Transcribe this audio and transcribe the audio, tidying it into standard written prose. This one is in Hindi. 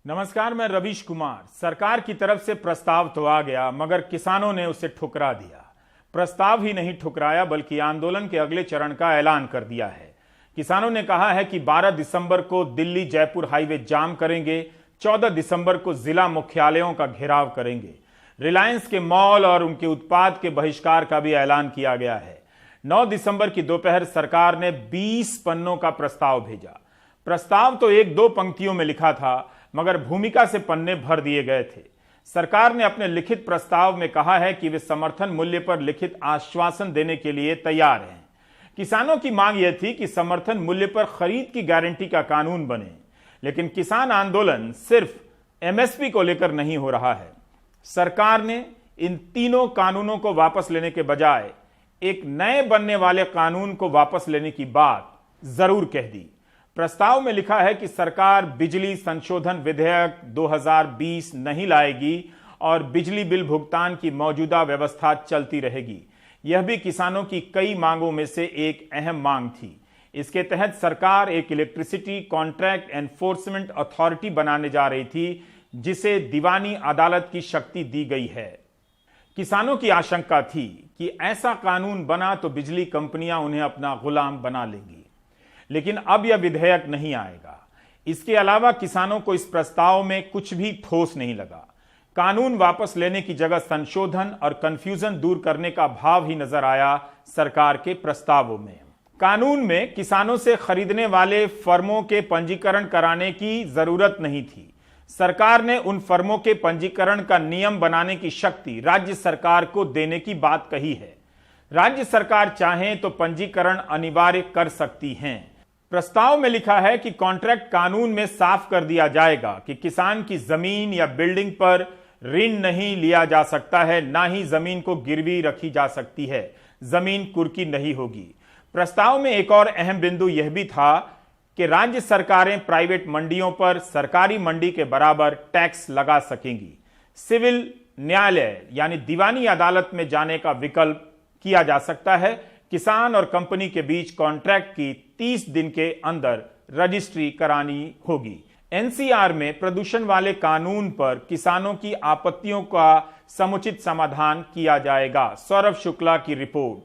नमस्कार, मैं रवीश कुमार। सरकार की तरफ से प्रस्ताव तो आ गया, मगर किसानों ने उसे ठुकरा दिया। प्रस्ताव ही नहीं ठुकराया, बल्कि आंदोलन के अगले चरण का ऐलान कर दिया है। किसानों ने कहा है कि 12 दिसंबर को दिल्ली जयपुर हाईवे जाम करेंगे, 14 दिसंबर को जिला मुख्यालयों का घेराव करेंगे। रिलायंस के मॉल और उनके उत्पाद के बहिष्कार का भी ऐलान किया गया है। 9 दिसंबर की दोपहर सरकार ने 20 पन्नों का प्रस्ताव भेजा। प्रस्ताव तो 1-2 पंक्तियों में लिखा था, मगर भूमिका से पन्ने भर दिए गए थे। सरकार ने अपने लिखित प्रस्ताव में कहा है कि वे समर्थन मूल्य पर लिखित आश्वासन देने के लिए तैयार हैं। किसानों की मांग यह थी कि समर्थन मूल्य पर खरीद की गारंटी का कानून बने, लेकिन किसान आंदोलन सिर्फ एमएसपी को लेकर नहीं हो रहा है। सरकार ने इन तीनों कानूनों को वापस लेने के बजाय एक नए बनने वाले कानून को वापस लेने की बात जरूर कह दी। प्रस्ताव में लिखा है कि सरकार बिजली संशोधन विधेयक 2020 नहीं लाएगी और बिजली बिल भुगतान की मौजूदा व्यवस्था चलती रहेगी। यह भी किसानों की कई मांगों में से एक अहम मांग थी। इसके तहत सरकार एक इलेक्ट्रिसिटी कॉन्ट्रैक्ट एनफोर्समेंट अथॉरिटी बनाने जा रही थी, जिसे दीवानी अदालत की शक्ति दी गई है। किसानों की आशंका थी कि ऐसा कानून बना तो बिजली कंपनियां उन्हें अपना गुलाम बना लेंगी, लेकिन अब यह विधेयक नहीं आएगा। इसके अलावा किसानों को इस प्रस्ताव में कुछ भी ठोस नहीं लगा। कानून वापस लेने की जगह संशोधन और कंफ्यूजन दूर करने का भाव ही नजर आया सरकार के प्रस्तावों में। कानून में किसानों से खरीदने वाले फर्मों के पंजीकरण कराने की जरूरत नहीं थी। सरकार ने उन फर्मों के पंजीकरण का नियम बनाने की शक्ति राज्य सरकार को देने की बात कही है। राज्य सरकार चाहे तो पंजीकरण अनिवार्य कर सकती हैं। प्रस्ताव में लिखा है कि कॉन्ट्रैक्ट कानून में साफ कर दिया जाएगा कि किसान की जमीन या बिल्डिंग पर ऋण नहीं लिया जा सकता है, ना ही जमीन को गिरवी रखी जा सकती है। जमीन कुर्की नहीं होगी। प्रस्ताव में एक और अहम बिंदु यह भी था कि राज्य सरकारें प्राइवेट मंडियों पर सरकारी मंडी के बराबर टैक्स लगा सकेंगी। सिविल न्यायालय यानी दीवानी अदालत में जाने का विकल्प किया जा सकता है। किसान और कंपनी के बीच कॉन्ट्रैक्ट की 30 दिन के अंदर रजिस्ट्री करानी होगी। एनसीआर में प्रदूषण वाले कानून पर किसानों की आपत्तियों का समुचित समाधान किया जाएगा। सौरभ शुक्ला की रिपोर्ट।